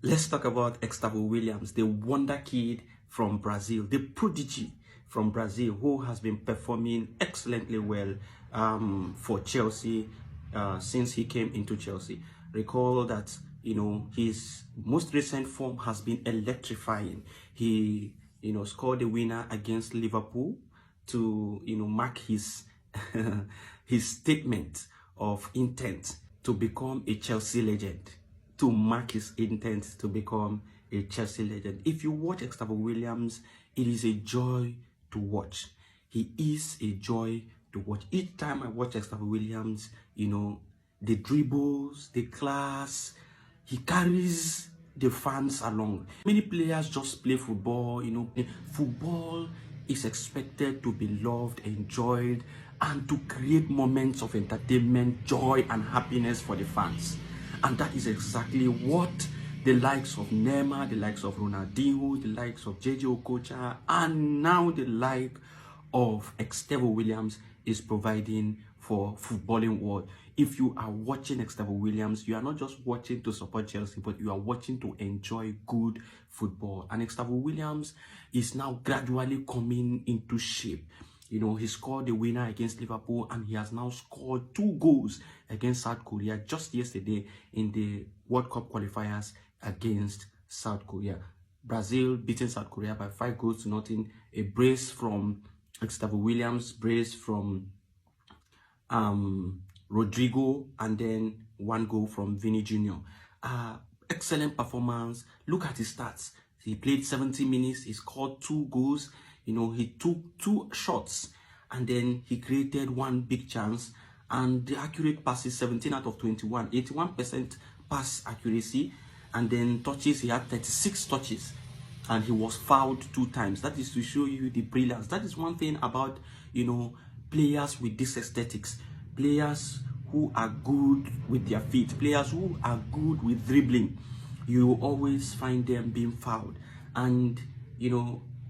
Let's talk about Estevao Williams, the wonder kid from Brazil, the prodigy from Brazil, who has been performing excellently well for Chelsea since he came into Chelsea. Recall that, his most recent form has been electrifying. He, scored the winner against Liverpool to, mark his his statement of intent to become a Chelsea legend, to mark his intent to become a Chelsea legend. If you watch Estevao Williams, it is a joy to watch. He is a joy to watch. Each time I watch Estevao Williams, the dribbles, the class, he carries the fans along. Many players just play football, football is expected to be loved, enjoyed, and to create moments of entertainment, joy, and happiness for the fans. And that is exactly what the likes of Neymar, the likes of Ronaldinho, the likes of JJ Okocha, and now the like of Estevao Williams is providing for footballing world. If you are watching Estevao Williams, you are not just watching to support Chelsea, but you are watching to enjoy good football. And Estevao Williams is now gradually coming into shape. He scored the winner against Liverpool, and he has now scored 2 goals against South Korea just yesterday in the World Cup qualifiers against South Korea. Brazil beating South Korea by 5 goals to nothing. A brace from Estevao Williams, brace from Rodrigo, and then 1 goal from Vini Jr. Excellent performance. Look at his stats. He played 70 minutes. He scored 2 goals. He took 2 shots, and then he created 1 big chance. And the accurate passes, 17 out of 21, 81% pass accuracy. And then touches, he had 36 touches, and he was fouled 2 times. That is to show you the brilliance. That is one thing about, players with this aesthetics, players who are good with their feet, players who are good with dribbling. You always find them being fouled. And,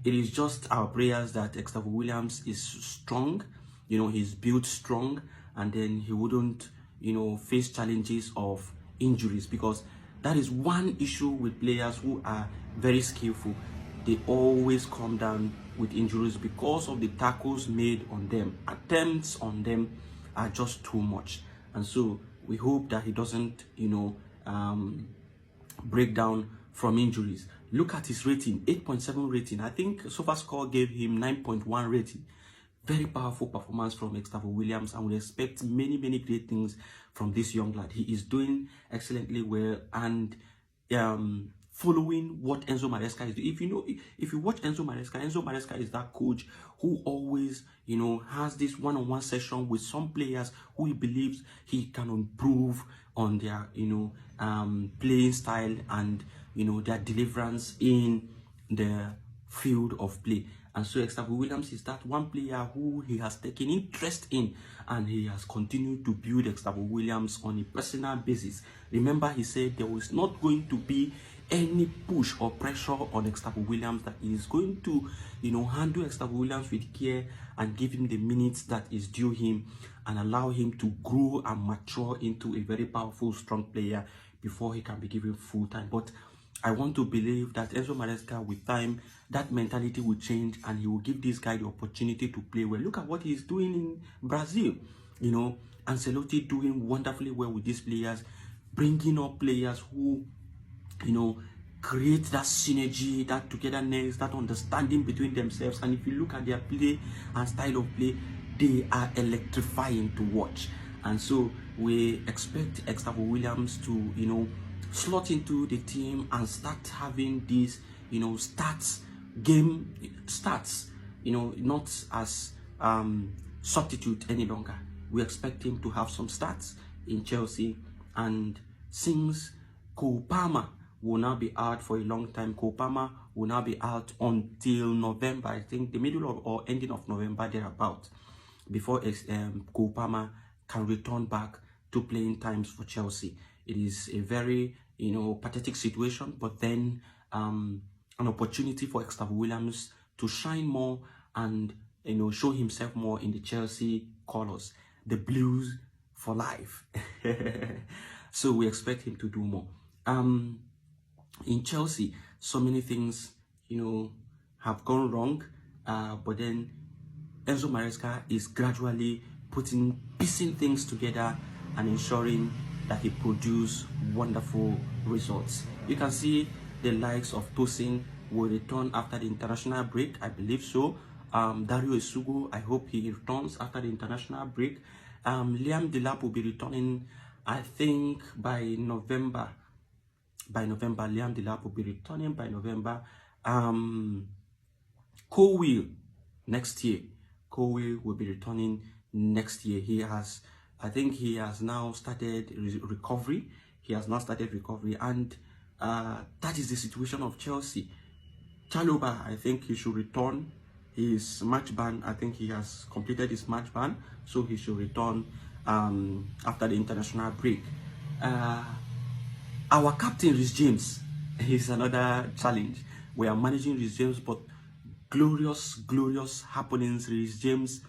it is just our prayers that Estevao Williams is strong, he's built strong, and then he wouldn't, face challenges of injuries, because that is one issue with players who are very skillful. They always come down with injuries because of the tackles made on them. Attempts on them are just too much. And so we hope that he doesn't, break down from injuries. Look at his rating, 8.7 rating. I think SofaScore gave him 9.1 rating. Very powerful performance from Estevao Williams, and we expect many, many great things from this young lad. He is doing excellently well, and following what Enzo Maresca is doing. If you watch Enzo Maresca is that coach who always, has this one-on-one session with some players who he believes he can improve on their, playing style and, their deliverance in the field of play. And so Estevao Williams is that one player who he has taken interest in, and he has continued to build Estevao Williams on a personal basis. Remember, he said there was not going to be any push or pressure on Estevao Williams, that he is going to, handle Estevao Williams with care and give him the minutes that is due him, and allow him to grow and mature into a very powerful, strong player before he can be given full time. But I want to believe that Enzo Maresca, with time, that mentality will change, and he will give this guy the opportunity to play well. Look at what he's doing in Brazil. Ancelotti doing wonderfully well with these players, bringing up players who, create that synergy, that togetherness, that understanding between themselves. And if you look at their play and style of play, they are electrifying to watch. And so we expect Estevao Williams to, slot into the team and start having these, game stats, not as substitute any longer. We expect him to have some stats in Chelsea. And since Cole Palmer will now be out for a long time, Cole Palmer will now be out until November, I think the middle of or ending of November, thereabout, before Cole Palmer can return back to playing times for Chelsea. It is a very, pathetic situation, but then an opportunity for Estevao Williams to shine more and, show himself more in the Chelsea colors, the blues for life. So we expect him to do more. in Chelsea, so many things, have gone wrong. But then Enzo Maresca is gradually piecing things together and ensuring that he produces wonderful results. You can see the likes of Tosin will return after the international break, I believe so. Dario Esugo, I hope he returns after the international break. Liam Delap will be returning, I think, by November. Liam Delap will be returning by November. Cole next year. Cole will be returning next year. I think he has now started recovery. And that is the situation of Chelsea. Chalobah, I think he should return. His match ban, I think he has completed his match ban, so he should return after the international break. Our captain, Reece James, is another challenge. We are managing Reece James, but glorious happenings. Reece James,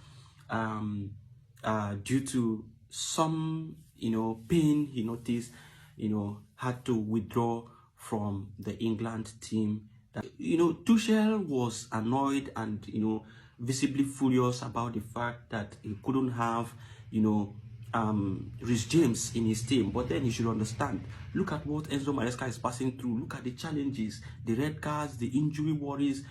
due to some pain he noticed, had to withdraw from the England team. Tuchel was annoyed and visibly furious about the fact that he couldn't have Reece James in his team. But then you should understand, look at what Enzo Maresca is passing through. Look at the challenges, the red cards, the injury worries.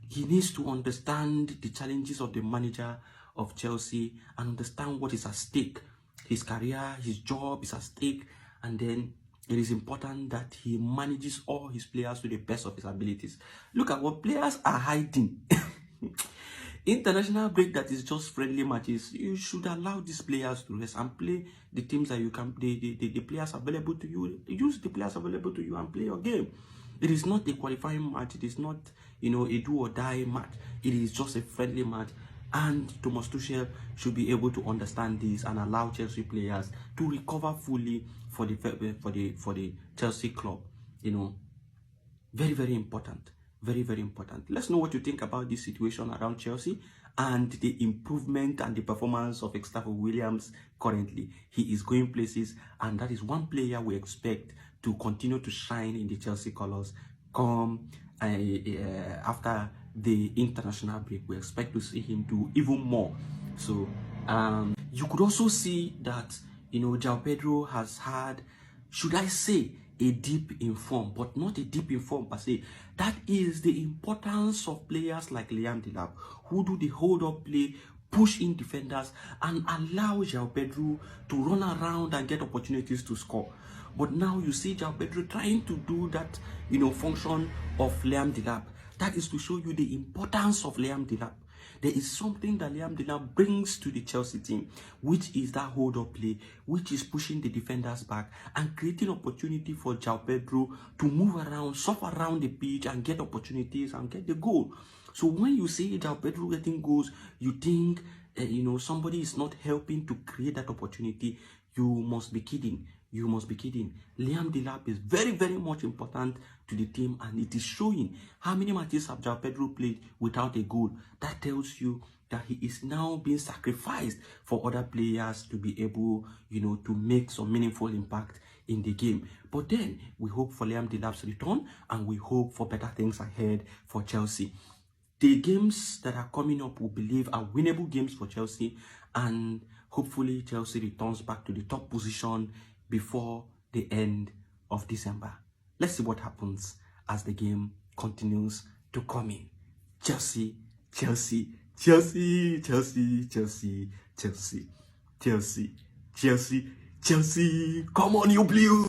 He needs to understand the challenges of the manager of Chelsea and understand what is at stake. His career, his job is at stake, and then it is important that he manages all his players to the best of his abilities. Look at what players are hiding. International break that is just friendly matches. You should allow these players to rest and play the teams that you can, the players available to you. Use the players available to you and play your game. It is not a qualifying match. It is not, a do or die match. It is just a friendly match. And Thomas Tuchel should be able to understand this and allow Chelsea players to recover fully for the Chelsea club. Very important. Very important. Let's know what you think about this situation around Chelsea and the improvement and the performance of Estevao Williams currently. He is going places, and that is one player we expect to continue to shine in the Chelsea colors come after the international break. We expect to see him do even more. So you could also see that João Pedro has had, should I say, a dip in form, but not a dip in form per se. That is the importance of players like Liam Delap, who do the hold-up play, push in defenders, and allow João Pedro to run around and get opportunities to score. But now you see João Pedro trying to do that, function of Liam Delap. That is to show you the importance of Liam Delap. There is something that Liam Delap brings to the Chelsea team, which is that hold-up play, which is pushing the defenders back and creating opportunity for João Pedro to move around, surf around the pitch and get opportunities and get the goal. So when you see João Pedro getting goals, you think, somebody is not helping to create that opportunity. You must be kidding. You must be kidding. Liam Delap is very much important to the team, and it is showing. How many matches have João Pedro played without a goal? That tells you that he is now being sacrificed for other players to be able, to make some meaningful impact in the game. But then we hope for Liam Delap's return, and we hope for better things ahead for Chelsea. The games that are coming up, we believe, are winnable games for Chelsea, and hopefully Chelsea returns back to the top position before the end of December. Let's see what happens as the game continues to come in. Chelsea, Chelsea, Chelsea, Chelsea, Chelsea, Chelsea, Chelsea, Chelsea, Chelsea. Come on, you Blues!